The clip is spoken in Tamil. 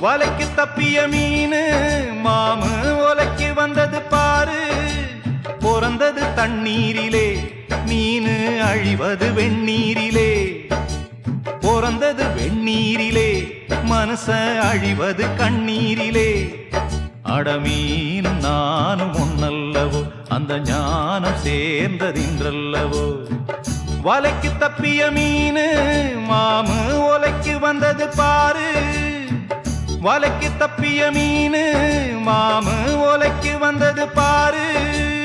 வலைக்கு தப்பிய மீனு மாமு ஒலைக்கு வந்தது பாரு. பிறந்தது தண்ணீரிலே மீனு அழிவது வெந்நீரிலே. பிறந்தது வெந்நீரிலே மனச அழிவது கண்ணீரிலே. அடமீனும் நானும் ஒன்னல்லவோ அந்த ஞானம் சேர்ந்ததின்றல்லவோ. வலைக்கு தப்பிய மீனு மாமு ஒலைக்கு வந்தது பாரு. வலைக்கு தப்பிய மீனு மாமு ஒலைக்கு வந்தது பாரு.